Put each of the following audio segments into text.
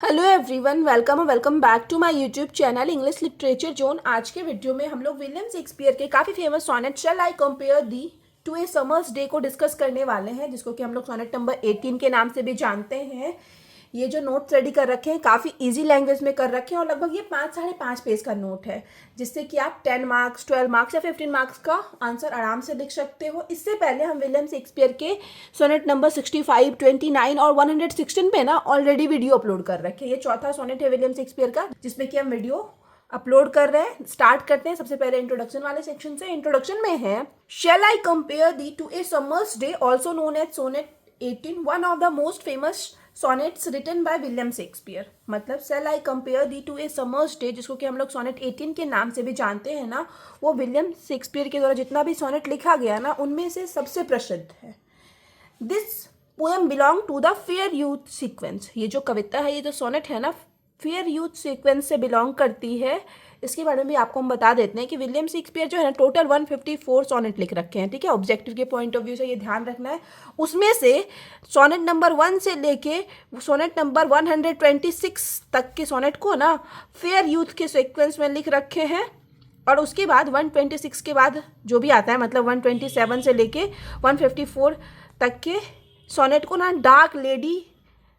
Hello everyone, welcome back to my YouTube channel English literature zone. आज के video में हम लोग विलियम शेक्सपियर के काफ़ी famous sonnet shall I compare thee to a summer's day को डिस्कस करने वाले हैं, जिसको कि हम लोग सोनेट नंबर 18 के नाम से भी जानते हैं। ये जो नोट्स रेडी कर रखे हैं काफ़ी इजी लैंग्वेज में कर रखे हैं और लगभग ये 5-5.5 पेज का नोट है, जिससे कि आप 10 मार्क्स, 12 मार्क्स या 15 मार्क्स का आंसर आराम से लिख सकते हो। इससे पहले हम विलियम शेक्सपियर के सोनेट नंबर 65, 29 और 116 पे ना ऑलरेडी वीडियो अपलोड कर रखे हैं। ये चौथा सोनेट है विलियम शेक्सपियर का जिसमें कि हम वीडियो अपलोड कर रहे हैं। स्टार्ट करते हैं सबसे पहले इंट्रोडक्शन वाले सेक्शन से। इंट्रोडक्शन में है, shall I compare thee to a summer's day also known as sonnet 18, one of the most famous sonnets written by William Shakespeare. मतलब shall I compare thee to a summer's day, जिसको कि हम लोग sonnet 18 के नाम से भी जानते हैं ना, वो विलियम शेक्सपियर के द्वारा जितना भी सोनेट लिखा गया ना, उनमें से सबसे प्रसिद्ध है। This poem belong to the fair youth sequence. ये जो कविता है, ये जो सोनेट है ना, फेयर यूथ सीक्वेंस से बिलोंग करती है। इसके बारे में भी आपको हम बता देते हैं कि विलियम शेक्सपियर जो है ना, टोटल 154 सोनेट लिख रखे हैं। ठीक है, ऑब्जेक्टिव के पॉइंट ऑफ व्यू से ये ध्यान रखना है। उसमें से सोनेट नंबर 1 से लेके सोनेट नंबर 126 तक के सोनेट को ना फेयर यूथ के सीक्वेंस में लिख रखे हैं। और उसके बाद 126 के बाद जो भी आता है, मतलब 127 से लेके 154 तक के सोनेट को ना डार्क लेडी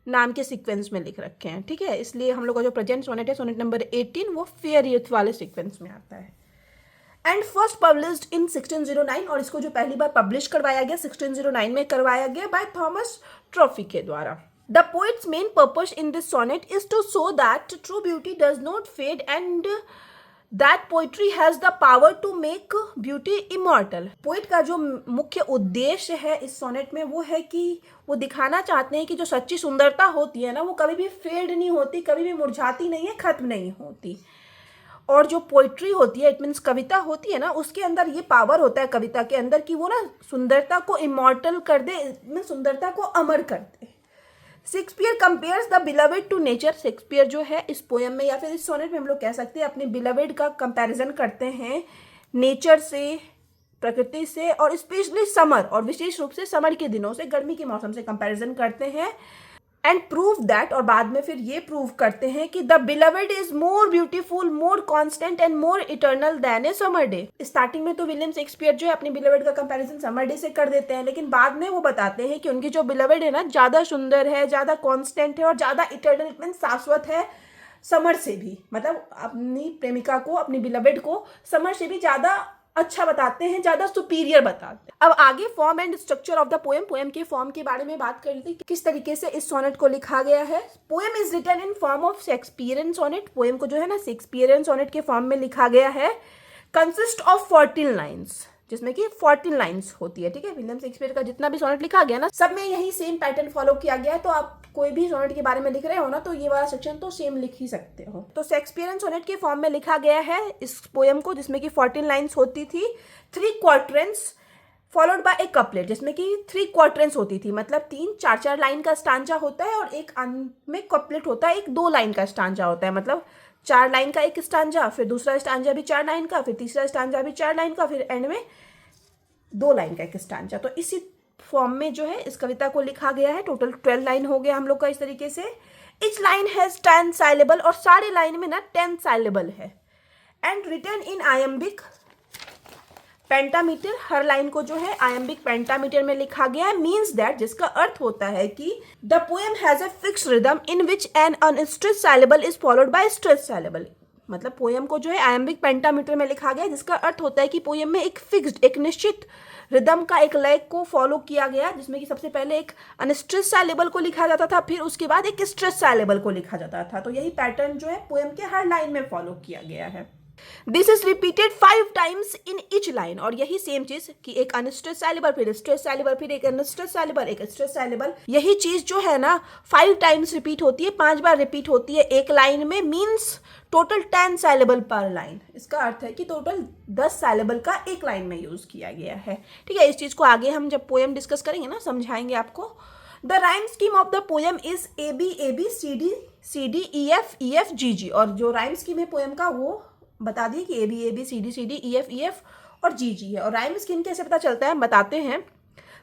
नाम के सीक्वेंस में लिख रखे हैं। ठीक है, इसलिए हम लोग का जो प्रेजेंट सोनेट है, सोनेट नंबर 18, वो फेयर यूथ वाले सीक्वेंस में आता है। एंड फर्स्ट पब्लिश्ड इन 1609, और इसको जो पहली बार पब्लिश करवाया गया 1609 में करवाया गया बाय थॉमस ट्रॉफी के द्वारा। The poet's main purpose in this sonnet is to show that true beauty does not fade and that poetry has the power to make beauty immortal. Poet का जो मुख्य उद्देश्य है इस सोनेट में वो है कि वो दिखाना चाहते हैं कि जो सच्ची सुंदरता होती है ना, वो कभी भी फेड नहीं होती, कभी भी मुरझाती नहीं है, खत्म नहीं होती। और जो पोइट्री होती है, इट मीन्स कविता होती है ना, उसके अंदर ये पावर होता है कविता के अंदर कि वो ना सुंदरता को इमॉर्टल कर दे, मीन्स सुंदरता को अमर कर दे। Shakespeare compares the beloved to nature. Shakespeare जो है इस पोएम में या फिर इस सोनेट में हम लोग कह सकते हैं अपने बिलवेड का कंपैरिजन करते हैं नेचर से, प्रकृति से, और स्पेशली समर, और विशेष रूप से समर के दिनों से, गर्मी के मौसम से कंपैरिजन करते हैं। एंड प्रूव दैट, और बाद में फिर ये प्रूव करते हैं कि the beloved is more beautiful, more constant and more eternal than a summer day. Starting में तो विलियम शेक्सपियर जो है अपनी बिलवेड का कंपैरिजन समर डे से कर देते हैं, लेकिन बाद में वो बताते हैं कि उनकी जो बिलवेड है ना, ज़्यादा सुंदर है, ज़्यादा कॉन्स्टेंट है और ज़्यादा इटर्नल मीन शाश्वत है समर से भी। मतलब अपनी प्रेमिका को, अपनी बिलवेड को समर से भी ज़्यादा अच्छा बताते हैं, ज्यादा सुपीरियर बताते हैं। अब आगे form and structure of the poem, poem के फॉर्म के बारे में बात कर ली, किस तरीके से इस सोनेट को लिखा गया है। Poem is written in form of Shakespearean sonnet. Poem को जो है ना शेक्सपियरियन सोनेट के फॉर्म में लिखा गया है। कंसिस्ट ऑफ 14 लाइन्स, जिसमें कि 14 लाइन्स होती है। ठीक है, विलियम शेक्सपियर का जितना भी सोनेट लिखा गया ना, सब में यही सेम पैटर्न फॉलो किया गया है। तो आप कोई भी सोनेट के बारे में लिख रहे हो ना, तो ये वाला सेक्शन तो सेम लिख ही सकते हो। तो शेक्सपियरियन सोनेट के फॉर्म में लिखा गया है इस पोएम को, जिसमें कि 14 लाइन्स होती थी। 3 quatrains followed by A couplet, जिसमें कि 3 क्वार्टरेंस होती थी, मतलब 3-4 लाइन का स्टांजा होता है, और एक अंत में कपलेट होता है, एक 2 लाइन का स्टांजा होता है। मतलब 4 लाइन का एक स्टांजा, फिर दूसरा स्टांजा भी 4 लाइन का, फिर तीसरा स्टांजा भी 4 लाइन का, फिर एंड में 2 लाइन का एक स्टांजा। तो इसी फॉर्म में जो है इस कविता को लिखा गया है। टोटल 12 लाइन हो गया हम लोग का इस तरीके से। इच लाइन हैज 10 साइलेबल, और सारे लाइन में ना 10 साइलेबल है। And written in iambic pentameter, हर लाइन को जो है आयम्बिक पेंटामीटर में लिखा गया है। मीन्स दैट, जिसका अर्थ होता है कि the poem has a fix rhythm in which N unstressed syllable is followed by stressed syllable. मतलब पोएम को जो है आयम्बिक पेंटामीटर में लिखा गया है, जिसका अर्थ होता है कि पोएम में एक फिक्स्ड, एक निश्चित रिदम का एक लय को फॉलो किया गया, जिसमें कि सबसे पहले एक अनस्ट्रेस्ड साइलेबल को लिखा जाता था, फिर उसके बाद एक स्ट्रेस्ड साइलेबल को लिखा जाता था। तो यही पैटर्न जो है पोएम के हर लाइन में फॉलो किया गया है। This is repeated 5 times in each line, और यही सेम चीज कि एक अनस्ट्रेस्ड साइलेबल, फिर स्ट्रेस्ड साइलेबल, फिर एक अनस्ट्रेस्ड साइलेबल, एक स्ट्रेस्ड साइलेबल, यही चीज जो है ना 5 टाइम्स रिपीट होती है, 5 बार रिपीट होती है एक लाइन में। मीन्स टोटल 10 साइलेबल पर लाइन। इसका अर्थ है कि टोटल 10 साइलेबल का एक लाइन में यूज किया गया है। ठीक है, इस चीज को आगे हम जब पोएम डिस्कस करेंगे ना, समझाएंगे आपको। The rhyme scheme of the poem is AB AB CD CD EF EF GG, और जो राइम स्कीम है पोएम का वो बता दिए कि AB AB CD CD EF EF और GG है। और राइम स्कीम कैसे पता चलता है, बताते हैं।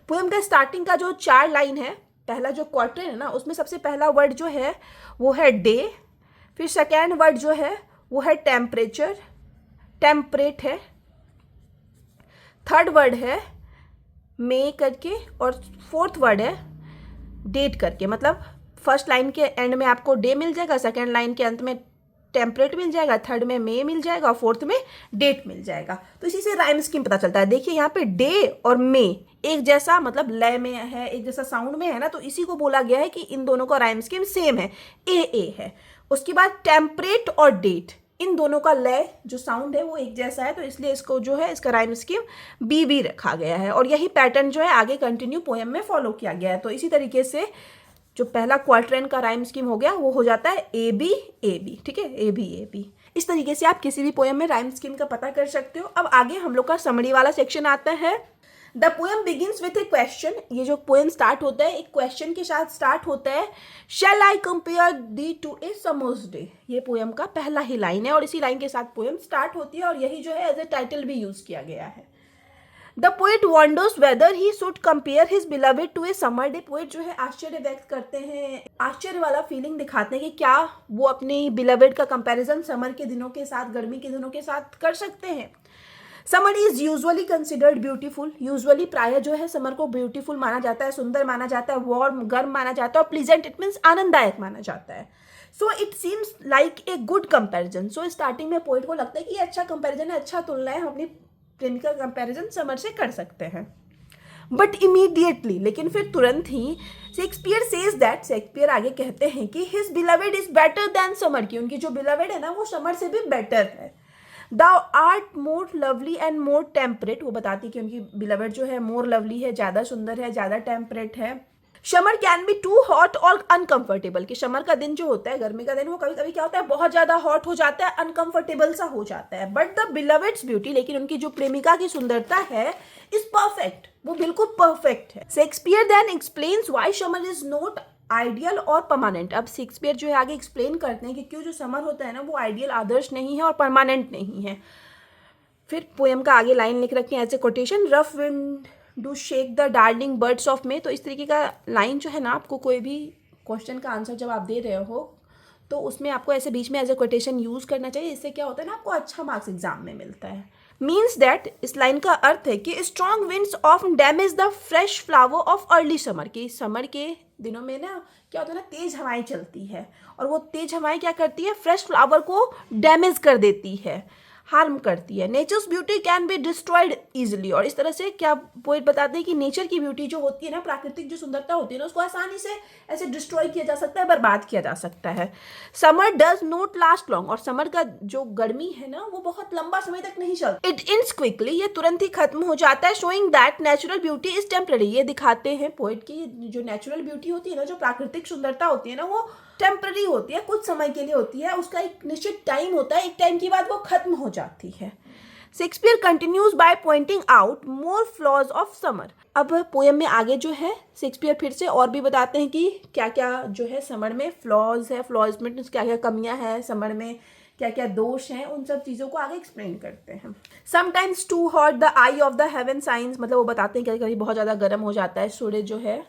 पोएम का स्टार्टिंग का जो 4 लाइन है, पहला जो क्वार्टर है ना उसमें सबसे पहला वर्ड जो है वो है डे, फिर सेकेंड वर्ड जो है वो है टेम्परेचर, टेम्परेट है, थर्ड वर्ड है मे करके, और फोर्थ वर्ड है डेट करके। मतलब फर्स्ट लाइन के एंड में आपको डे मिल जाएगा, सेकेंड लाइन के अंत में टेम्परेट मिल जाएगा, थर्ड में मे मिल जाएगा और फोर्थ में डेट मिल जाएगा। तो इसी से राइम स्कीम पता चलता है। देखिए यहाँ पे डे और मे एक जैसा मतलब लय में है, एक जैसा साउंड में है ना, तो इसी को बोला गया है कि इन दोनों का राइम स्कीम सेम है, ए है। उसके बाद टेम्परेट और डेट, इन दोनों का लय जो साउंड है वो एक जैसा है, तो इसलिए इसको जो है इसका राइम स्कीम बी रखा गया है। और यही पैटर्न जो है आगे कंटिन्यू पोएम में फॉलो किया गया है। तो इसी तरीके से जो पहला क्वार्टरन का राइम स्कीम हो गया वो हो जाता है ए बी, ठीक है, ए बी। इस तरीके से आप किसी भी पोएम में राइम स्कीम का पता कर सकते हो। अब आगे हम लोग का समरी वाला सेक्शन आता है। The poem begins with A question. ये जो पोएम स्टार्ट होता है एक क्वेश्चन के साथ स्टार्ट होता है। Shall I compare thee to a summer's day, ये पोएम का पहला ही लाइन है और इसी लाइन के साथ पोएम स्टार्ट होती है और यही जो है एज ए टाइटल भी यूज किया गया है। The poet wonders whether he should compare his beloved to a summer day. Poet जो है आश्चर्य व्यक्त करते हैं, आश्चर्य वाला फीलिंग दिखाते हैं कि क्या वो अपनी बिलवेड का कंपैरिजन समर के दिनों के साथ, गर्मी के दिनों के साथ कर सकते हैं। Summer is usually considered beautiful. Usually प्राय जो है समर को ब्यूटीफुल माना जाता है, सुंदर माना जाता है, वार्म गर्म माना जाता है और प्लीजेंट इट मीन्स आनंददायक माना जाता है। So it seems like a good comparison. So starting में पोएट को लगता है कि ये अच्छा कंपैरिजन है, अच्छा तुलना है, हम अपनी प्रेमिका कंपैरिजन समर से कर सकते हैं। बट इमीडिएटली, लेकिन फिर तुरंत ही शेक्सपियर सेज दैट, शेक्सपियर आगे कहते हैं कि his beloved is better than summer, की उनकी जो बिलवेड है ना वो समर से भी बेटर है। Thou art more lovely and more temperate, वो बताती कि उनकी बिलवेड जो है मोर लवली है, ज़्यादा सुंदर है, ज़्यादा टेम्परेट है। Summer can be too hot और अनकंफर्टेबल, कि समर का दिन जो होता है, गर्मी का दिन, वो कभी कभी क्या होता है बहुत ज़्यादा हॉट हो जाता है, अनकंफर्टेबल सा हो जाता है। बट द बिलवेड्स ब्यूटी, लेकिन उनकी जो प्रेमिका की सुंदरता है इज परफेक्ट, वो बिल्कुल परफेक्ट है। Shakespeare then explains why summer is not ideal और परमानेंट। अब शेक्सपियर जो है आगे एक्सप्लेन करते हैं कि क्यों जो समर होता है ना वो आइडियल, आदर्श नहीं है और परमानेंट नहीं है। फिर पोएम का आगे लाइन लिख रखी है as a quotation, rough winds do shake the darling buds of May. तो इस तरीके का लाइन जो है ना, आपको कोई भी क्वेश्चन का आंसर जब आप दे रहे हो तो उसमें आपको ऐसे बीच में एज ए कोटेशन यूज़ करना चाहिए। इससे क्या होता है ना, आपको अच्छा मार्क्स एग्जाम में मिलता है। मीन्स दैट, इस लाइन का अर्थ है कि strong winds of damage the fresh flower of early summer, की समर के दिनों में ना क्या होता है ना, तेज हवाएं चलती है और वो तेज हवाएं क्या करती है, फ्रेश फ्लावर को डैमेज कर देती है, हार्म करती है। Nature's beauty can be destroyed easily, और इस तरह से क्या पोएट बताते हैं कि नेचर की ब्यूटी जो होती है ना, प्राकृतिक जो सुंदरता होती है ना, उसको आसानी से ऐसे डिस्ट्रॉय किया जा सकता है, बर्बाद किया जा सकता है। Summer does not last long, और समर का जो गर्मी है ना वो बहुत लंबा समय तक नहीं चलता। इट एंड्स क्विकली, ये तुरंत ही खत्म हो जाता है। Showing that natural beauty is temporary, ये दिखाते हैं पोएट की जो नेचुरल ब्यूटी होती है ना, जो प्राकृतिक सुंदरता होती है ना, वो टेम्पररी होती है, कुछ समय के लिए होती है, उसका एक निश्चित टाइम होता है, एक टाइम के बाद वो खत्म हो जाती है। Shakespeare continues by pointing out more flaws of summer. अब पोएम में आगे जो है शेक्सपियर फिर से और भी बताते हैं कि क्या क्या जो है समर में फ्लॉज है, फ्लॉज में क्या क्या कमियां हैं, समर में क्या क्या दोष हैं, उन सब चीज़ों को आगे एक्सप्लेन करते हैं। Sometimes too hot the eye of the heaven shines, मतलब वो बताते हैं कि कभी बहुत ज़्यादा गर्म हो जाता है सूर्य जो है।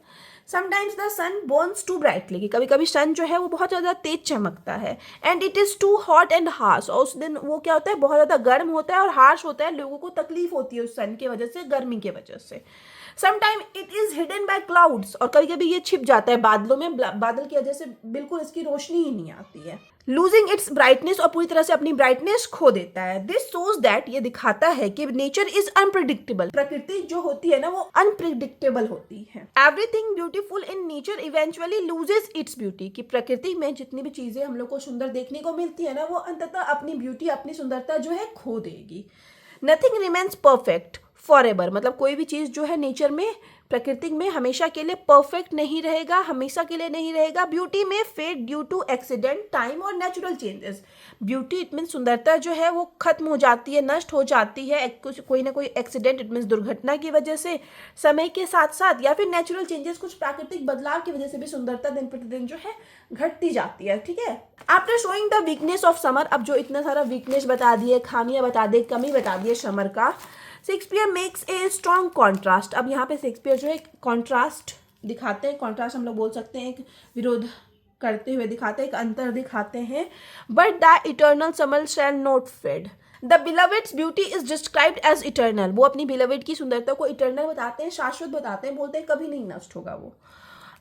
Sometimes the sun burns too brightly, कि कभी कभी सन जो है वो बहुत ज़्यादा तेज चमकता है। And it is too hot and harsh, और उस दिन वो क्या होता है बहुत ज़्यादा गर्म होता है और हार्श होता है, लोगों को तकलीफ होती है उस सन की वजह से, गर्मी की वजह से। Sometime it is hidden bye clouds, और कभी कभी ये छिप जाता है बादलों में, बादल की वजह से बिल्कुल इसकी रोशनी ही नहीं आती है। लूजिंग इट्स ब्राइटनेस, और पूरी तरह से अपनी ब्राइटनेस खो देता है। दिस शोज दैट, ये दिखाता है कि नेचर इज अनप्रिडिक्टेबल, प्रकृति जो होती है ना वो अनप्रिडिक्टेबल होती है। Everything beautiful in nature eventually loses its beauty, कि प्रकृति में जितनी भी चीजें हम लोग को सुंदर देखने को मिलती है ना, वो अंततः अपनी ब्यूटी, अपनी सुंदरता जो है खो देगी। नथिंग रिमेन्स परफेक्ट फॉरएवर, मतलब कोई भी चीज़ जो है नेचर में, प्रकृति में हमेशा के लिए परफेक्ट नहीं रहेगा, हमेशा के लिए नहीं रहेगा। ब्यूटी में fade due to accident, time और natural changes. Beauty it means सुंदरता जो है वो खत्म हो जाती है, नष्ट हो जाती है कुछ कोई ना कोई एक्सीडेंट, इट मीन्स दुर्घटना की वजह से, समय के साथ साथ, या फिर नेचुरल चेंजेस, कुछ प्राकृतिक बदलाव की वजह से भी सुंदरता दिन प्रतिदिन जो है घटती जाती है। ठीक है, after showing the weakness of summer, अब जो इतना सारा वीकनेस बता दिए, खामियां बता दिए, कमी बता दिए समर का, Shakespeare makes a strong contrast. अब यहाँ पे शेक्सपियर जो है कॉन्ट्रास्ट दिखाते हैं, कॉन्ट्रास्ट हम लोग बोल सकते हैं, एक विरोध करते हुए दिखाते हैं, एक अंतर दिखाते हैं। But the eternal summer shall not fade, the beloved's beauty is described as eternal. वो अपनी बिलवेड की सुंदरता को इटर्नल बताते हैं, शाश्वत बताते हैं, बोलते हैं कभी नहीं नष्ट होगा वो।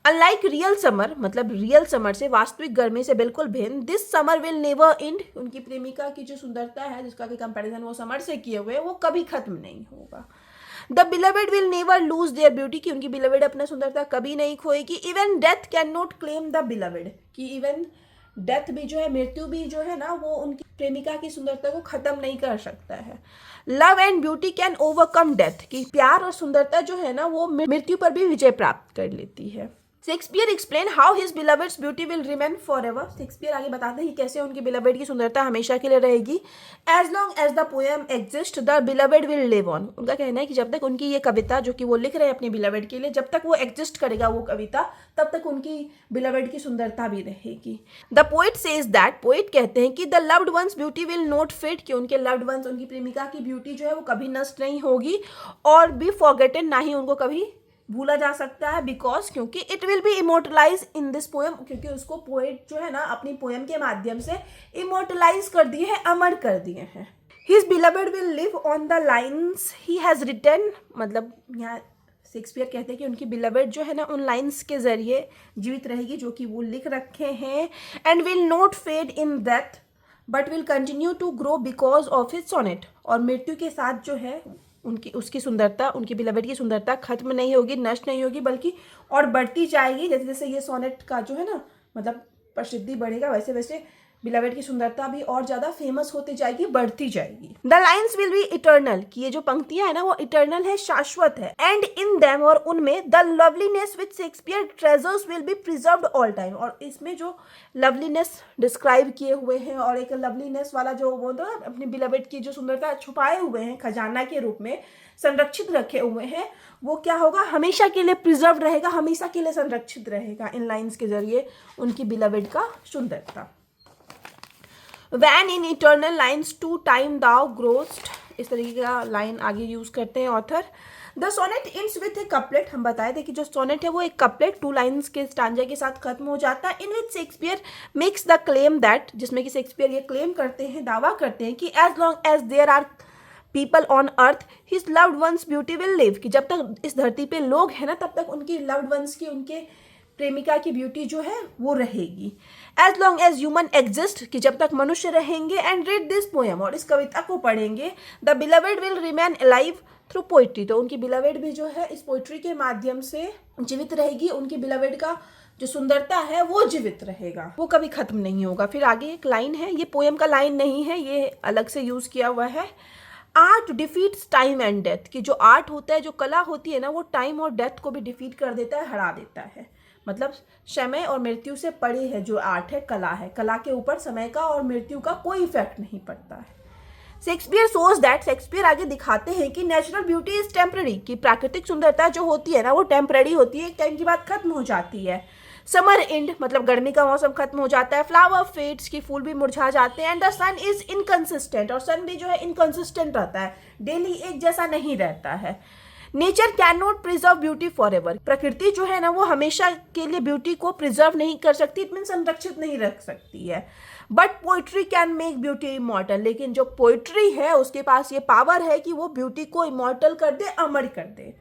अनलाइक रियल समर, मतलब रियल समर से, वास्तविक गर्मी से बिल्कुल भिन्न, this summer will never and. उनकी प्रेमिका की जो सुंदरता है, जिसका कि कंपैरिजन वो समर से किए हुए, वो कभी खत्म नहीं होगा। The beloved will never lose their beauty, की उनकी बिलवेड अपना सुंदरता कभी नहीं खोएगी। Even death can not claim the beloved, कि इवन डेथ भी जो है, मृत्यु भी जो है ना, वो उनकी प्रेमिका की सुंदरता को खत्म नहीं कर सकता है। Love and beauty can overcome death, कि प्यार और सुंदरता जो है ना, वो मृत्यु पर भी विजय प्राप्त कर लेती है। Shakespeare explain how his बिलवेड्स beauty will remain for ever. Shakespeare आगे बताते हैं कि कैसे उनकी बिलवेड की सुंदरता हमेशा के लिए रहेगी। As long as the poem exist the beloved will live on. उनका कहना है कि जब तक उनकी ये कविता जो कि वो लिख रहे हैं अपनी बिलवेड के लिए, जब तक वो एग्जिस्ट करेगा वो कविता, तब तक उनकी बिलवेड की सुंदरता भी रहेगी। The poet says that, poet कहते हैं कि the loved one's beauty will not fade, कि उनके लव्ड वंस, उनकी प्रेमिका की ब्यूटी जो है वो कभी नष्ट नहीं होगी और बी फॉरगेटन, ना ही उनको कभी भूला जा सकता है। बिकॉज, क्योंकि it will be immortalize in this poem, क्योंकि उसको पोएट जो है ना अपनी पोएम के माध्यम से इमोर्टलाइज कर दिए हैं, अमर कर दिए हैं। His beloved will live on the lines he has written, मतलब यहाँ शेक्सपियर कहते हैं कि उनकी बिलवेड जो है ना उन लाइन्स के जरिए जीवित रहेगी जो कि वो लिख रखे हैं। And will not fade in death but will continue to grow because of his sonnet, और मृत्यु के साथ जो है उसकी सुंदरता, उनकी बिलवेड की सुंदरता खत्म नहीं होगी, नष्ट नहीं होगी, बल्कि और बढ़ती जाएगी। जैसे जैसे ये सोनेट का जो है ना, मतलब प्रसिद्धि बढ़ेगा, वैसे वैसे बिलवेड की सुंदरता भी और ज्यादा फेमस होती जाएगी, बढ़ती जाएगी। The lines will be eternal, कि ये जो पंक्तियां है ना वो इटर्नल है, शाश्वत है। एंड इन देम, और उनमें, the loveliness which Shakespeare treasures will be preserved all time, और इसमें जो लवलीनेस डिस्क्राइब किए हुए हैं और एक लवलीनेस वाला जो वो ना अपनी बिलवेड की जो सुंदरता छुपाए हुए हैं, खजाना के रूप में संरक्षित रखे हुए हैं, वो क्या होगा, हमेशा के लिए प्रिजर्व रहेगा, हमेशा के लिए संरक्षित रहेगा इन लाइन्स के जरिए उनकी बिलवेड का सुंदरता। When in eternal lines to time thou growest, इस तरीके का लाइन आगे यूज करते हैं author. The sonnet ends with a couplet, हम बताए थे कि जो सोनेट है वो एक कपलेट 2 लाइन्स के स्टांजा के साथ खत्म हो जाता है। In which Shakespeare makes the claim that, जिसमें कि शेक्सपियर ये क्लेम करते हैं, दावा करते हैं कि as long as there are people on earth his loved one's beauty will live, कि जब तक इस धरती पे लोग हैं ना, तब तक उनकी लव्ड वंस की, उनके प्रेमिका की ब्यूटी जो है वो रहेगी। As long as human exist, कि जब तक मनुष्य रहेंगे। एंड रीड दिस पोएम, और इस कविता को पढ़ेंगे। The beloved will remain alive through poetry, तो उनकी बिलवेड भी जो है इस पोइट्री के माध्यम से जीवित रहेगी। उनकी बिलवेड का जो सुंदरता है वो जीवित रहेगा, वो कभी खत्म नहीं होगा। फिर आगे एक लाइन है, ये पोएम का लाइन नहीं है, ये अलग से यूज किया हुआ है। Art defeats time and death, कि जो आर्ट होता है, जो कला होती है ना, वो टाइम और डेथ को भी डिफीट कर देता है, हरा देता है। मतलब समय और मृत्यु से परे है जो आर्ट है, कला है, कला के ऊपर समय का और मृत्यु का कोई इफेक्ट नहीं पड़ता है। शेक्सपियर सोच दैट, शेक्सपियर आगे दिखाते हैं कि नेचुरल ब्यूटी इज टेम्पररी, कि प्राकृतिक सुंदरता जो होती है ना वो टेम्पररी होती है, एक टाइम के बाद खत्म हो जाती है। समर एंड, मतलब गर्मी का मौसम खत्म हो जाता है। फ्लावर फेड्स, की फूल भी मुरझा जाते हैं। And the sun is inconsistent, और सन भी जो है इनकंसिस्टेंट रहता है, डेली एक जैसा नहीं रहता है। Nature can not preserve beauty for ever, प्रकृति जो है ना वो हमेशा के लिए ब्यूटी को प्रिजर्व नहीं कर सकती, इट मीन संरक्षित नहीं रख सकती है। But poetry can make beauty immortal, लेकिन जो पोइट्री है उसके पास ये पावर है कि वो ब्यूटी को इमॉर्टल कर दे, अमर कर दे।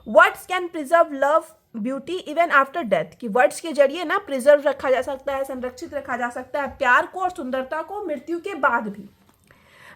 Words can preserve love beauty even after death, कि वर्ड्स के जरिए ना प्रिजर्व रखा जा सकता है, संरक्षित रखा जा सकता है प्यार को और सुंदरता को मृत्यु के बाद भी।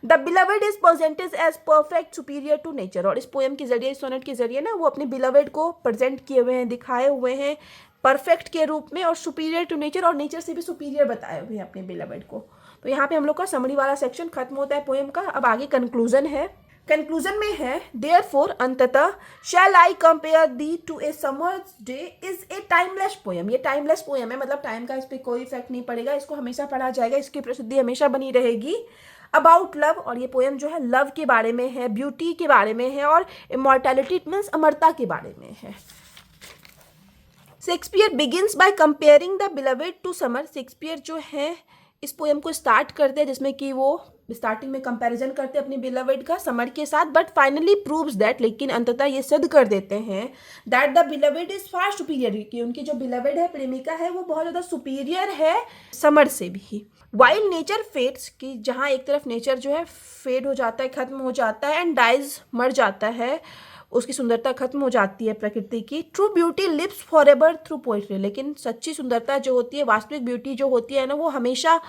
The beloved is presented as perfect superior to nature, और इस पोएम के जरिए, इस सोनेट के जरिए ना वो अपने बिलवेड को प्रेजेंट किए हुए हैं, दिखाए हुए हैं परफेक्ट के रूप में, और सुपीरियर टू नेचर, और नेचर से भी सुपीरियर बताए हुए हैं अपने बिलवेड को। तो यहाँ पे हम लोग का समरी वाला सेक्शन खत्म होता है पोएम का। अब आगे कंक्लूजन है। कंक्लूजन में है, देयरफॉर अंततः shall I compare thee to a summer's day is a timeless poem, ये टाइमलेस पोएम है, मतलब टाइम का इस पर कोई इफेक्ट नहीं पड़ेगा, इसको हमेशा पढ़ा जाएगा, इसकी प्रसिद्धि हमेशा बनी रहेगी। अबाउट लव, और ये पोएम जो है लव के बारे में है, ब्यूटी के बारे में है, और इमॉर्टैलिटी मीन्स अमरता के बारे में है। Shakespeare begins by comparing the beloved to summer, Shakespeare जो है इस पोएम को स्टार्ट करते हैं जिसमें कि वो स्टार्टिंग में कंपैरिजन करते हैं अपनी बिलवेड का समर के साथ, बट फाइनली प्रूव्स दैट, लेकिन अंततः ये सिद्ध कर देते हैं that the beloved is far superior, कि उनकी जो बिलवेड है, प्रेमिका है, वो बहुत ज़्यादा सुपीरियर है समर से भी। वाइल नेचर फेड्स, कि जहाँ एक तरफ नेचर जो है फेड हो जाता है, खत्म हो जाता है, एंड डाइज, मर जाता है, उसकी सुंदरता खत्म हो जाती है प्रकृति की। True beauty lives forever through poetry, लेकिन सच्ची सुंदरता जो होती है, वास्तविक ब्यूटी जो होती है ना, वो हमेशा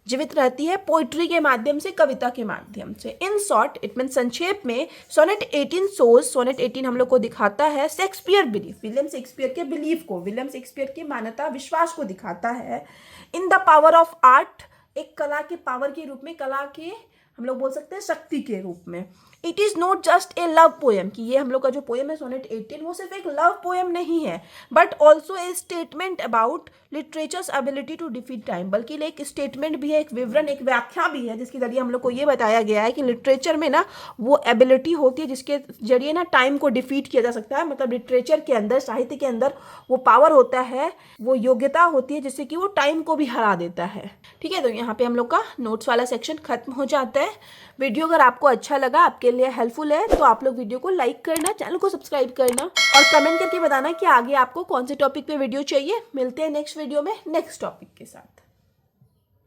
जीवित रहती है पोइट्री के माध्यम से, कविता के माध्यम से। इन शॉर्ट, इट मीन संक्षेप में, सोनेट 18 शोज, सोनेट 18 हम लोग को दिखाता है शेक्सपियर बिलीफ, विलियम शेक्सपियर के बिलीफ को, विलियम शेक्सपियर की मान्यता, विश्वास को दिखाता है। In the power of art, एक कला के पावर के रूप में, कला के हम लोग बोल सकते हैं शक्ति के रूप में। It is not just a love poem, कि ये हम लोग का जो पोएम है सोनेट 18, वो सिर्फ एक लव पोएम नहीं है, but also a statement about literature's ability to defeat time, बल्कि एक स्टेटमेंट भी है, एक विवरण, एक व्याख्या भी है, जिसके जरिए हम लोग को ये बताया गया है कि लिटरेचर में ना वो एबिलिटी होती है जिसके जरिए ना टाइम को डिफीट किया जा सकता है। मतलब लिटरेचर के अंदर, साहित्य के अंदर वो पावर होता है, वो योग्यता होती है जिससे कि वो टाइम को भी हरा देता है। ठीक है, तो यहाँ पे हम लोग का नोट्स वाला सेक्शन खत्म हो जाता है। वीडियो अगर आपको अच्छा लगा, आपके लिए हेल्पफुल है, तो आप लोग वीडियो को लाइक करना, चैनल को सब्सक्राइब करना और कमेंट करके बताना कि आगे आपको कौन से टॉपिक पे वीडियो चाहिए। मिलते हैं नेक्स्ट वीडियो में नेक्स्ट टॉपिक के साथ।